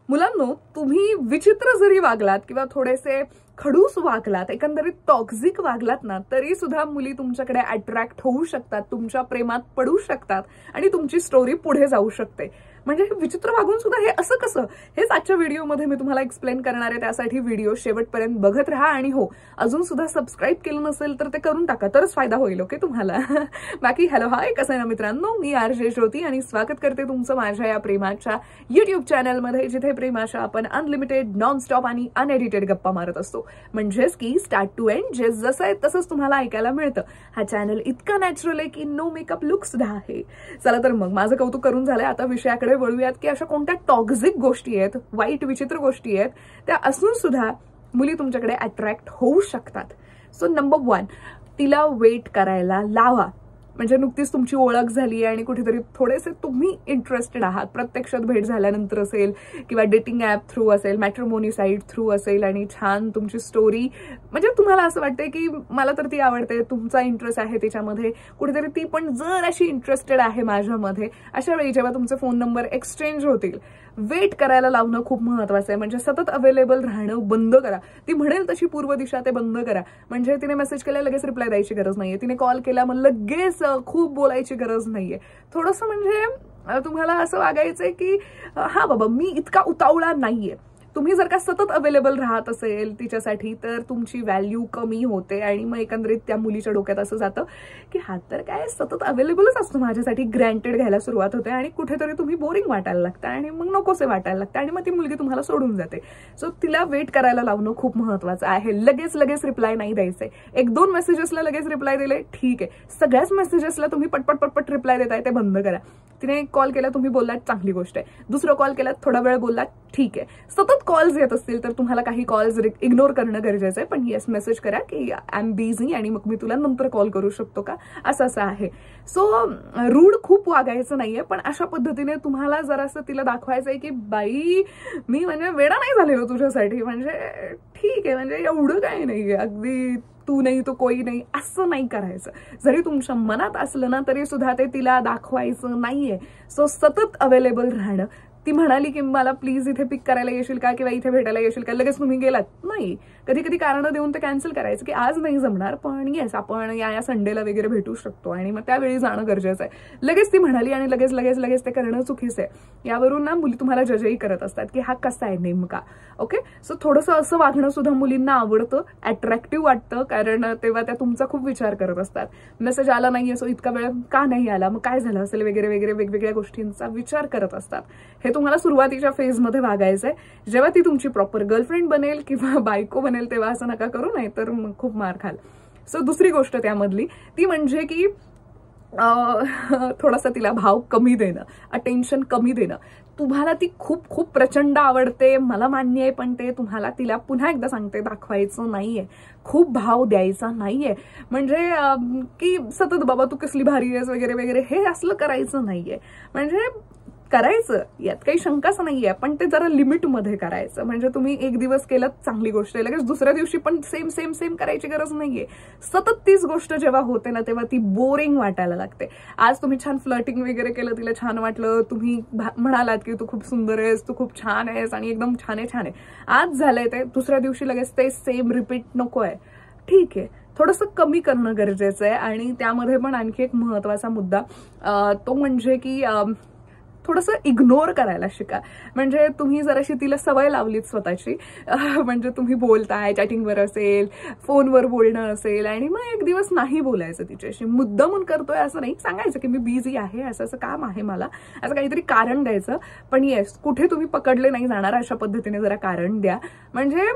मुलांनो, तुम्ही विचित्र जरी वागलात किंवा थोडेसे खडूस वागलात, एकंदरीत टॉक्झिक वागलात ना, तरी सुद्धा मुली तुमच्याकडे अट्रॅक्ट होऊ शकतात, तुमच्या प्रेमात पडू शकतात आणि तुमची स्टोरी पुढे जाऊ शकते. म्हणजे विचित्र वागून सुद्धा हे असं कसं, हेच आजच्या व्हिडिओमध्ये मी तुम्हाला एक्सप्लेन करणार आहे. त्यासाठी व्हिडिओ शेवटपर्यंत बघत राहा. आणि हो, अजून सुद्धा सबस्क्राईब केलं नसेल तर ते करून टाका, तरच फायदा होईल. ओके तुम्हाला. बाकी हॅलो हाय, कसं आहे ना मित्रांनो, मी आरजे ज्योती आणि स्वागत करते तुमचं माझ्या या प्रेमाच्या युट्यूब चॅनलमध्ये, जिथे प्रेमाच्या आपण अनलिमिटेड, नॉनस्टॉप आणि अनएडिटेड गप्पा मारत असतो. म्हणजेच की स्टार्ट टू एंड जे जसं आहे तसंच तुम्हाला ऐकायला मिळतं. हा चॅनल इतका नॅचरल आहे की नो मेकअप लुक सुद्धा आहे. चला तर मग माझं कौतुक करून झालंय, आता विषयाकडे वळूयात की अशा कोणत्या टॉक्झिक गोष्टी आहेत, वाईट विचित्र गोष्टी आहेत, त्या असून सुद्धा मुली तुमच्याकडे अट्रॅक्ट होऊ शकतात. सो नंबर 1, तिला वेट करायला लावा. म्हणजे नुकतीच तुमची ओळख झाली आणि कुठेतरी थोडेसे तुम्ही इंटरेस्टेड आहात, प्रत्यक्षात भेट झाल्यानंतर असेल किंवा डेटिंग ॲप थ्रू असेल, मॅट्रिमोनी साईट थ्रू असेल, आणि छान तुमची स्टोरी, म्हणजे तुम्हाला असं वाटतंय की मला तर ती आवडते, तुमचा इंटरेस्ट आहे त्याच्यामध्ये, कुठेतरी ती पण जर अशी इंटरेस्टेड आहे माझ्यामध्ये, अशा वेळी जेव्हा तुमचे फोन नंबर एक्सचेंज होतील, वेट करायला लावणं खूप महत्वाचं आहे. म्हणजे सतत अवेलेबल राहणं बंद करा. ती म्हणेल तशी पूर्व दिशा ते बंद करा. म्हणजे तिने मेसेज केला लगेच रिप्लाय द्यायची गरज नाहीये, तिने कॉल केला मग लगेच खूप बोलायची गरज नाहीये. थोडंसं म्हणजे तुम्हाला असं वागायचंय की हा बाबा मी इतका उतावळा नाहीये. तुम्ही जर का सतत अवेलेबल राहत असेल तिच्यासाठी तर तुमची व्हॅल्यू कमी होते आणि मग एकंदरीत त्या मुलीच्या डोक्यात असं जातं की हा तर काय सतत अवेलेबलच असतो माझ्यासाठी, ग्रँटेड घ्यायला सुरुवात होते आणि कुठेतरी तुम्ही बोरिंग वाटायला लागता आणि मग नकोसे वाटायला लागतं आणि मग ती मुलगी तुम्हाला सोडून जाते. सो तिला वेट करायला लावणं खूप महत्वाचं आहे. लगेच रिप्लाय नाही द्यायचंय. 1-2 मेसेजेसला लगेच रिप्लाय दिले ठीक आहे, सगळ्याच मेसेजेसला तुम्ही पटपट रिप्लाय देताय ते बंद करा. तिने कॉल केला, तुम्ही बोललात, चांगली गोष्ट आहे. दुसरं कॉल केलात, थोडा वेळ बोललात, ठीक आहे. सतत कॉल्स येत असतील तर तुम्हाला काही कॉल्स इग्नोर करणं गरजेचं आहे. पण येस, मेसेज करा की आय एम बिझी आणि मग मी तुला नंतर कॉल करू शकतो का, असं आहे. सो रूड खूप वागायचं नाहीये, पण अशा पद्धतीने तुम्हाला जरासं तिला दाखवायचंय की बाई मी म्हणजे वेडा नाही झालेलो तुझ्यासाठी, म्हणजे ठीक आहे, म्हणजे एवढं काही नाहीये, अगदी तू नाही तो कोई नाही असं नाही करायचं. जरी तुमच्या मनात असलं ना तरी सुद्धा ते तिला दाखवायचं नाहीये. सो सतत अवेलेबल राहणं. ती म्हणाली की मला प्लीज इथे पिक करायला येशील का किंवा इथे भेटायला येशील का, लगेच तुम्ही गेलात नाही. कधी कधी कारणं देऊन ते कॅन्सल करायचं की आज नाही जमणार, पण येस आपण या संडेला वगैरे भेटू शकतो आणि मग त्यावेळी जाणं गरजेचं आहे. लगेच ती म्हणाली आणि लगेच ते करणं चुकीचं आहे. यावरून ना मुली तुम्हाला जजही करत असतात की हा कसा आहे नेमका. ओके, सो थोडंसं असं वागणं सुद्धा मुलींना आवडतं, अट्रॅक्टिव्ह वाटतं, कारण तेव्हा त्या तुमचा खूप विचार करत असतात. मेसेज आला नाहीये सो इतका वेळ का नाही आला, मग काय झालं असेल वगैरे वेगवेगळ्या गोष्टींचा विचार करत असतात. हे तुम्हाला सुरुवातीच्या फेजमध्ये वागायचंय. जेव्हा ती तुमची प्रॉपर गर्लफ्रेंड बनेल किंवा बायको बनेल तेव्हा असं नका करू, नाही तर खूप मार खाल. सो दुसरी गोष्ट त्यामधली ती म्हणजे की थोडासा तिला भाव कमी देणं, अटेन्शन कमी देणं. तुम्हाला ती खूप प्रचंड आवडते, मला मान्य आहे, पण ते तुम्हाला तिला पुन्हा एकदा सांगते दाखवायचं नाहीये, खूप भाव द्यायचा नाहीये. म्हणजे की सतत बाबा तू कसली भारी आहेस वगैरे हे असलं करायचं नाहीये. म्हणजे करायचं, यात काही शंकाच नाहीये, पण ते जरा लिमिटमध्ये करायचं. म्हणजे तुम्ही एक दिवस केलं चांगली गोष्ट आहे, लगेच दुसऱ्या दिवशी पण सेम करायची गरज नाहीये. सतत तीच गोष्ट जेव्हा होते ना तेव्हा ती बोरिंग वाटायला लागते. आज तुम्ही छान फ्लर्टिंग वगैरे केलं, तिला छान वाटलं, तुम्ही म्हणालात की तू खूप सुंदर आहेस, तू खूप छान आहेस आणि एकदम छान आहे. आज झालंय ते, दुसऱ्या दिवशी लगेच ते सेम रिपीट नको आहे. ठीक आहे, थोडंसं कमी करणं गरजेचं आहे. आणि त्यामध्ये पण आणखी एक महत्वाचा मुद्दा तो म्हणजे की थोडंसं इग्नोर करायला शिका. म्हणजे तुम्ही जराशी तिला सवय लावलीत स्वतःची, म्हणजे तुम्ही बोलताय, चॅटिंगवर असेल, फोनवर बोलणं असेल आणि मग एक दिवस नाही बोलायचं तिच्याशी. मुद्दामून करतोय असं नाही, सांगायचं की मी बिझी आहे, असं काम आहे मला, असं काहीतरी कारण द्यायचं. पण येस, कुठे तुम्ही पकडले नाही जाणार अशा पद्धतीने जरा कारण द्या. म्हणजे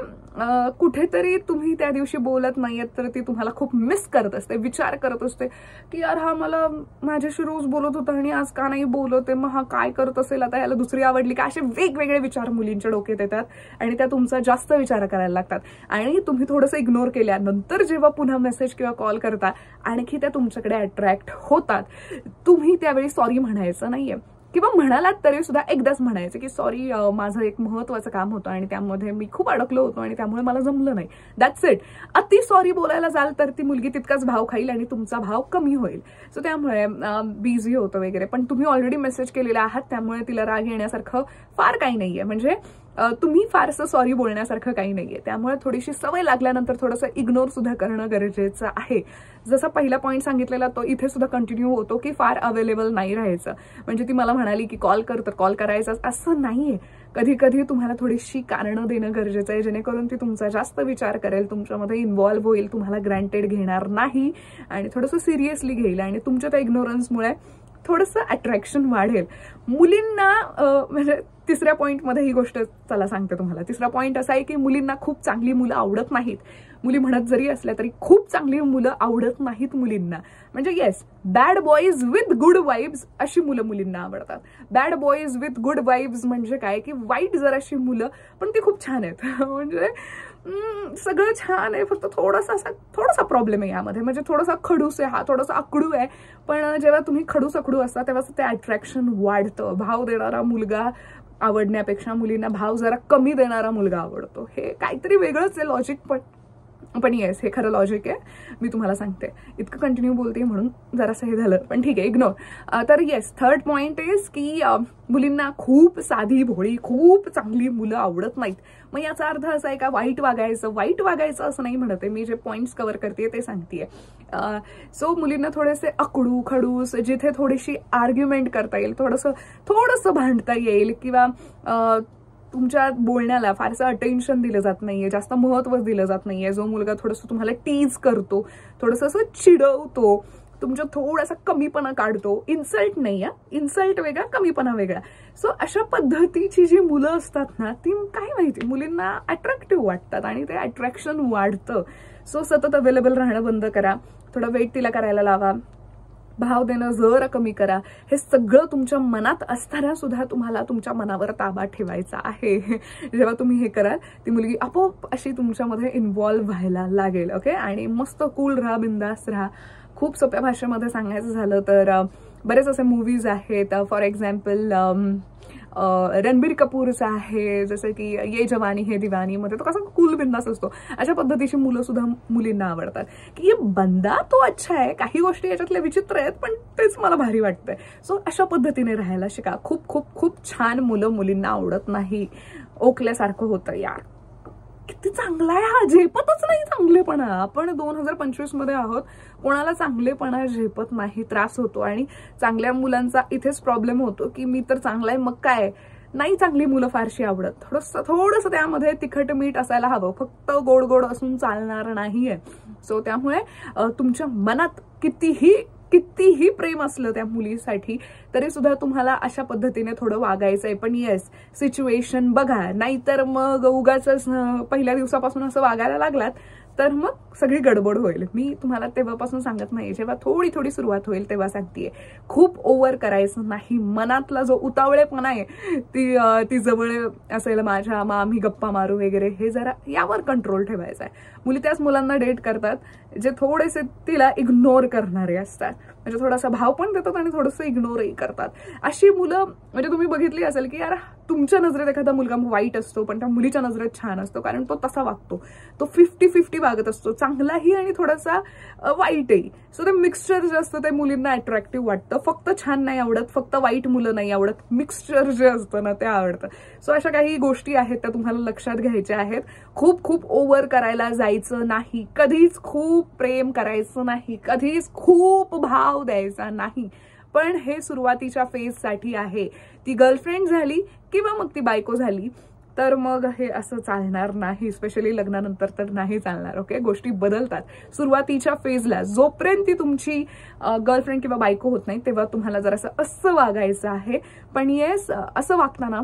कुठेतरी तुम्ही त्या दिवशी बोलत नाहीयेत तर ती तुम्हाला खूप मिस करत असते, विचार करत असते की यार हा मला माझ्याशी रोज बोलत होता आणि आज का नाही बोलत आहे, मग हा काय करत असेल, आता याला दुसरी आवडली का, असे वेगवेगळे विचार मुलींच्या डोक्यात येतात आणि त्या तुमचा जास्त विचार करायला लागतात. आणि तुम्ही थोडंसं इग्नोर केल्यानंतर जेव्हा पुन्हा मेसेज किंवा कॉल करता आणखी त्या तुमच्याकडे अट्रॅक्ट होतात. तुम्ही त्यावेळी सॉरी म्हणायचं नाहीये. किंवा म्हणालात तरी सुद्धा एकदाच म्हणायचं की सॉरी, माझं एक महत्वाचं काम होतं आणि त्यामध्ये मी खूप अडकलो होतो आणि त्यामुळे मला जमलं नाही, दॅट्स इट. अति सॉरी बोलायला जाल तर ती मुलगी तितकाच भाव खाईल आणि तुमचा भाव कमी होईल. सो त्यामुळे बिझी होतं वगैरे, पण तुम्ही ऑलरेडी मेसेज केलेला आहात त्यामुळे तिला राग येण्यासारखं फार काही नाहीये. म्हणजे तुम्ही फारसं सॉरी बोलण्यासारखं काही नाहीये. त्यामुळे थोडीशी सवय लागल्यानंतर थोडंसं इग्नोर सुद्धा करणं गरजेचं आहे. जसा पहिला पॉईंट सांगितलेला तो इथे सुद्धा कंटिन्यू होतो की फार अवेलेबल नाही राहायचं. म्हणजे ती मला म्हणाली की कॉल कर तर कॉल करायचा असं नाहीये. कधी कधी तुम्हाला थोडीशी कारणं देणं गरजेचं आहे, जेणेकरून ती तुमचा जास्त विचार करेल, तुमच्यामध्ये इन्व्हॉल्व्ह होईल, तुम्हाला ग्रँटेड घेणार नाही आणि थोडंसं सिरियसली घेईल आणि तुमच्या त्या इग्नोरन्समुळे थोडंसं अट्रॅक्शन वाढेल. मुलींना म्हणजे तिसऱ्या पॉईंटमध्ये ही गोष्ट चला सांगते तुम्हाला. तिसरा पॉईंट असा आहे की मुलींना खूप चांगली मुलं आवडत नाहीत. मुली म्हणत जरी असल्या तरी खूप चांगली मुलं आवडत नाहीत मुलींना. म्हणजे yes, bad boys with good vibes अशी मुलं मुलींना आवडतात. Bad boys with good vibes म्हणजे काय की वाईट जर अशी मुलं पण ती खूप छान आहेत. म्हणजे सगळं छान आहे, फक्त थोडासा प्रॉब्लेम आहे यामध्ये. म्हणजे थोडासा खडूस आहे, हा थोडासा अकडू आहे. पण जेव्हा तुम्ही खडूस अकडू असता तेव्हा ते अट्रॅक्शन वाढतं. भाव देणारा मुलगा आवडण्यापेक्षा मुलींना भाव जरा कमी देणारा मुलगा आवडतो. हे काहीतरी वेगळंच आहे लॉजिक, पण येस हे खरं लॉजिक आहे. मी तुम्हाला सांगते, इतकं कंटिन्यू बोलते म्हणून जरासं हे झालं, पण ठीक आहे, इग्नोर. तर येस, थर्ड पॉइंट इज की मुलींना खूप साधी भोळी खूप चांगली मुलं आवडत नाहीत. मग याचा अर्थ असा आहे का वाईट वागायचं असं नाही म्हणते मी. जे पॉइंट्स कव्हर करते ते सांगतेय. सो मुलींना थोडेसे अकडू खडूस, जिथे थोडीशी आर्ग्युमेंट करता येईल, थोडंसं भांडता येईल, किंवा तुमच्या बोलण्याला फारसं अटेन्शन दिलं जात नाहीये, जास्त महत्व दिलं जात नाहीये. जो मुलगा थोडंसं तुम्हाला टीज करतो, थोडंसं असं चिडवतो, तुमच्या थोडासा कमीपणा काढतो. इन्सल्ट नाही, इन्सल्ट वेगळा, कमीपणा वेगळा. सो अशा पद्धतीची जी मुलं असतात ना, ती काय माहिती मुलींना अट्रॅक्टिव्ह वाटतात आणि ते अट्रॅक्शन वाढतं. सो सतत अवेलेबल राहणं बंद करा, थोडा वेट तिला करायला लावा, भाव देणं जरा कमी करा. हे सगळं तुमच्या मनात असताना सुद्धा तुम्हाला तुमच्या मनावर ताबा ठेवायचा आहे. जेव्हा तुम्ही हे कराल ती मुलगी आपोआप अशी तुमच्यामध्ये इन्व्हॉल्व्ह व्हायला लागेल. ओके, आणि मस्त कूल राहा, बिंदास राहा. खूप सोप्या भाषेमध्ये सांगायचं झालं तर बरेच असे मूवीज आहेत. फॉर एक्झाम्पल रणबीर कपूरचा आहे, जसं की ये जवानी है दीवानी मध्ये तो कसा कूल बिंदास असतो. अशा पद्धतीची मुलं सुद्धा मुलींना आवडतात की ये बंदा तो अच्छा आहे. काही गोष्टी याच्यातल्या विचित्र आहेत पण तेच मला भारी वाटतंय. सो अशा पद्धतीने राहायला शिका. खूप खूप खूप छान मुलं मुलींना आवडत नाही. ओकल्यासारखं होतं यार, किती चांगला आहे हा, झेपतच नाही चांगलेपणा. आपण 2025 मध्ये आहोत, कोणाला चांगलेपणा झेपत नाही, त्रास होतो. आणि चांगल्या मुलांचा इथेच प्रॉब्लेम होतो की मी तर चांगला आहे मग काय, नाही चांगली मुलं फारशी आवडत. थोडंसं त्यामध्ये तिखट मीठ असायला हवं, फक्त गोड गोड असून चालणार नाहीये. सो त्यामुळे तुमच्या मनात कितीही प्रेम असलं त्या मुलीसाठी तरी सुद्धा तुम्हाला अशा पद्धतीने थोडं वागायचंय. पण येस, सिच्युएशन बघा, नाहीतर मग उगाच पहिल्या दिवसापासून असं वागायला लागलात तर मग सगळी गडबड होईल. मी तुम्हाला तेव्हापासून सांगत नाही, जेव्हा थोडी सुरुवात होईल तेव्हा सांगतेय. खूप ओव्हर करायचं नाही. मनातला जो उतावळेपणा आहे ती जवळ असेल माझ्या, मग आम्ही गप्पा मारू वगैरे, हे जरा यावर कंट्रोल ठेवायचा आहे. मुली त्याच मुलांना डेट करतात जे थोडेसे तिला इग्नोर करणारे असतात. म्हणजे थोडासा भाव पण देतात आणि थोडंसं इग्नोरही करतात. अशी मुलं म्हणजे तुम्ही बघितली असेल की यार तुमच्या नजरेत एखादा मुलगा वाईट असतो पण त्या मुलीच्या नजरेत छान असतो, कारण तो तसा वागतो, तो 50-50 वागत असतो, चांगलाही आणि थोडासा वाईटही. सो ते मिक्सचर जे असतं ते मुलींना अट्रॅक्टिव्ह वाटतं. फक्त छान नाही आवडत, फक्त वाईट मुलं नाही आवडत, मिक्सचर जे असतं ना ते आवडतं. सो अशा काही गोष्टी आहेत त्या तुम्हाला लक्षात घ्यायच्या आहेत. खूप ओव्हर करायला जायचं नाही, कधीच खूप प्रेम करायचं नाही, कधीच खूप भाव द्यायचा नाही. पण हे सुरुवातीच्या फेजसाठी आहे. ती गर्लफ्रेंड झाली किंवा मग ती बायको झाली तर मग हे असं चालणार नाही. स्पेशली लग्नानंतर तर नाही चालणार. ओके, गोष्टी बदलतात. सुरुवातीच्या फेजला जोपर्यंत ती तुमची गर्लफ्रेंड किंवा बायको होत नाही तेव्हा तुम्हाला जरासं असं वागायचं आहे. पण येस, असं वागताना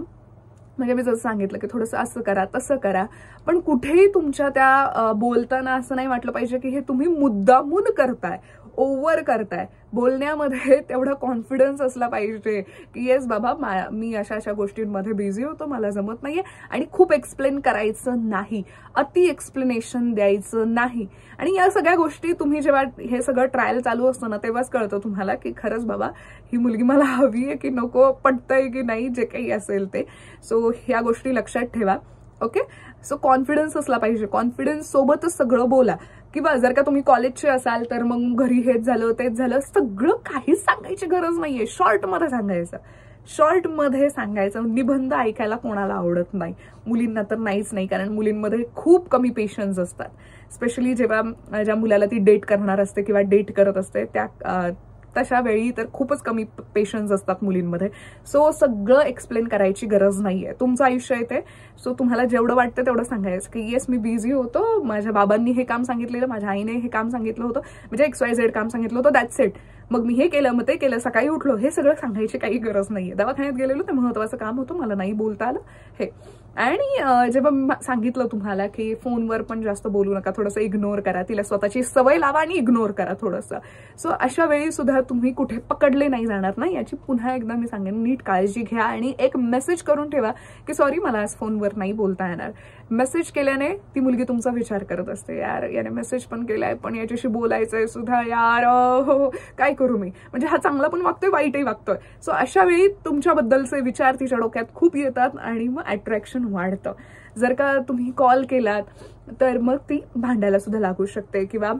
म्हणजे मी जसं सांगितलं की थोडंसं असं करा तसं करा, पण कुठेही तुमच्या त्या बोलताना असं नाही वाटलं पाहिजे की हे तुम्ही मुद्दामून करताय. ओव्हर करताय. बोलण्यामध्ये तेवढा कॉन्फिडन्स असला पाहिजे की येस बाबा मी अशा अशा गोष्टींमध्ये बिझी होतो, मला जमत नाहीये, आणि खूप एक्सप्लेन करायचं नाही, अति एक्सप्लेनेशन द्यायचं नाही. आणि या सगळ्या गोष्टी तुम्ही जेव्हा हे सगळं ट्रायल चालू असतं ना, तेव्हाच कळतं तुम्हाला की खरंच बाबा ही मुलगी मला हवी आहे की नको, पटतंय की नाही, जे काही असेल ते. सो ह्या गोष्टी लक्षात ठेवा. ओके, सो कॉन्फिडन्स असला पाहिजे. कॉन्फिडन्स सोबतच सगळं बोला. किंवा जर का तुम्ही कॉलेजचे असाल तर मग घरी हेच झालं तेच झालं सगळं काहीच सांगायची गरज नाहीये. शॉर्टमध्ये सांगायचं, शॉर्टमध्ये सांगायचं. निबंध ऐकायला कोणाला आवडत नाही, मुलींना तर नाहीच नाही, कारण मुलींमध्ये खूप कमी पेशन्स असतात. स्पेशली जेव्हा ज्या मुलाला ती डेट करणार असते किंवा डेट करत असते त्या तशा वेळी तर खूपच कमी पेशन्स असतात मुलींमध्ये. सो सगळं एक्सप्लेन करायची गरज नाहीये. तुमचं आयुष्य येते, सो तुम्हाला जेवढं वाटतं तेवढं सांगायचं की येस मी बिझी होतो, माझ्या बाबांनी हे काम सांगितलेलं, माझ्या आईने हे काम सांगितलं होतं, म्हणजे XYZ काम सांगितलं होतं, दॅट्स इट. मग मी हे केलं, मग ते केलं, सकाळी उठलो, हे सगळं सांगायची काही गरज नाहीये. दवाखान्यात गेलेलो, ते महत्वाचं काम होतं, मला नाही बोलता आलं हे. आणि जेव्हा मी सांगितलं तुम्हाला की फोनवर पण जास्त बोलू नका, थोडंसं इग्नोर करा, तिला स्वतःची सवय लावा आणि इग्नोर करा थोडंसं. सो अशा वेळी सुद्धा तुम्ही कुठे पकडले नाही जाणार ना, याची पुन्हा एकदा मी सांगेन, नीट काळजी घ्या. आणि एक मेसेज करून ठेवा की सॉरी मला आज फोनवर नाही बोलता येणार. मेसेज केल्याने ती मुलगी तुमचा विचार करत असते, यार याने मेसेज पण केलाय पण याच्याशी बोलायचंय सुद्धा, यार हो काय करू मी, म्हणजे हा चांगला पण वागतोय वाईटही वागतोय. सो अशा वेळी तुमच्याबद्दलचे विचार तिच्या डोक्यात खूप येतात आणि मग अट्रॅक्शन वाढतं. जर का तुम्ही कॉल केलात तर मग ती भांडायला सुद्धा लागू शकते, किंवा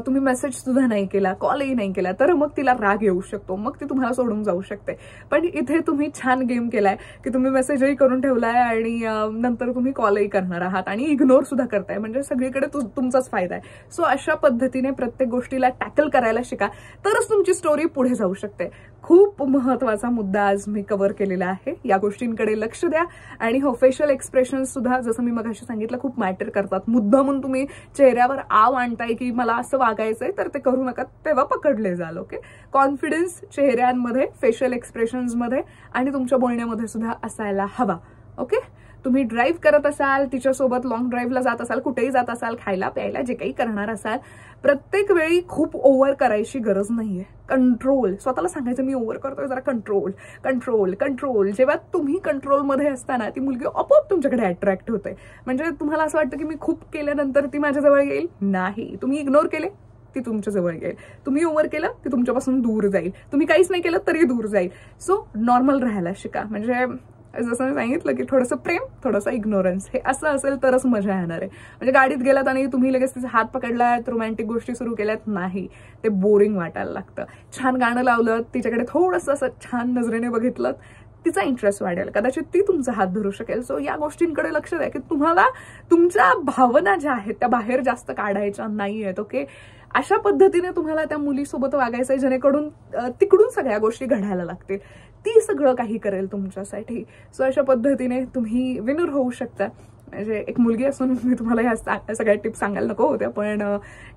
तुम्ही मेसेज सुद्धा नाही केला, कॉलही नाही केला, तर मग तिला राग येऊ शकतो, मग ती तुम्हाला सोडून जाऊ शकते. पण इथे तुम्ही छान गेम केलाय की तुम्ही मेसेजही करून ठेवलाय आणि नंतर तुम्ही कॉलही करणार आहात आणि इग्नोर सुद्धा करताय, म्हणजे सगळीकडे तुमचाच फायदा आहे. सो अशा पद्धतीने प्रत्येक गोष्टीला टॅकल करायला शिका, तरच तुमची स्टोरी पुढे जाऊ शकते. खूप महत्वाचा मुद्दा आज मी कव्हर केलेला आहे. या गोष्टींकडे लक्ष द्या. आणि हो, फेशियल एक्सप्रेशन सुद्धा जसं मी मगाशी सांगितलं खूप मॅटर करतात. मुद्दामून तुम्ही चेहऱ्यावर आव आणताय की मला असं वागायचंय, तर ते करू नका, तेव्हा पकडले जाल. ओके, कॉन्फिडन्स चेहऱ्यांमध्ये, फेशियल एक्सप्रेशन्समध्ये आणि तुमच्या बोलण्यामध्ये सुद्धा असायला हवा. ओके, तुम्ही ड्राईव्ह करत असाल, तिच्यासोबत लॉंग ड्राईव्हला जात असाल, कुठेही जात असाल, खायला प्यायला जे काही करणार असाल, प्रत्येक वेळी खूप ओव्हर करायची गरज नाहीये. कंट्रोल, स्वतःला सांगायचं मी ओव्हर करतोय, जरा कंट्रोल कंट्रोल कंट्रोल. जेव्हा तुम्ही कंट्रोलमध्ये असताना ती मुलगी आपोआप तुमच्याकडे अट्रॅक्ट होते. म्हणजे तुम्हाला असं वाटतं की मी खूप केल्यानंतर ती माझ्याजवळ येईल, नाही. तुम्ही इग्नोर केले ती तुमच्या जवळ येईल, तुम्ही ओव्हर केलं ती तुमच्यापासून दूर जाईल, तुम्ही काहीच नाही केलं तरी दूर जाईल. सो नॉर्मल राहायला शिका. म्हणजे जसं मी सांगितलं की थोडंसं प्रेम, थोडंसं इग्नोरन्स, हे असं असेल तरच मजा येणार आहे. म्हणजे गाडीत गेलात आणि तुम्ही लगेच तिचा हात पकडलात, रोमॅन्टिक गोष्टी सुरू केल्यात, नाही, ते बोरिंग वाटायला लागतं. छान गाणं लावलं, तिच्याकडे थोडंसं असं छान नजरेने बघितलं, तिचा इंटरेस्ट वाढेल, कदाचित ती तुमचा हात धरू शकेल. सो या गोष्टींकडे लक्ष द्या की तुम्हाला तुमच्या भावना ज्या आहेत त्या बाहेर जास्त काढायच्या नाहीयेत. ओके, अशा पद्धतीने तुम्हाला त्या मुलीसोबत वागायचं आहे जेणेकरून तिकडून सगळ्या गोष्टी घडायला लागतील. ती सगळं काही करेल तुमच्यासाठी. सो अशा पद्धतीने तुम्ही विनर होऊ शकता. म्हणजे एक मुलगी असून मी तुम्हाला ह्या सगळ्या टिप्स सांगायला नको होत्या, पण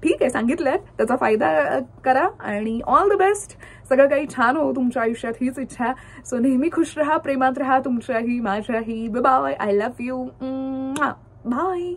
ठीक आहे, सांगितलंय, त्याचा फायदा करा आणि ऑल द बेस्ट. सगळं काही छान हो तुमच्या आयुष्यात, हीच इच्छा. सो नेहमी खुश राहा, प्रेमात राहा, तुमच्याही माझ्याही. Bye, I love you, bye.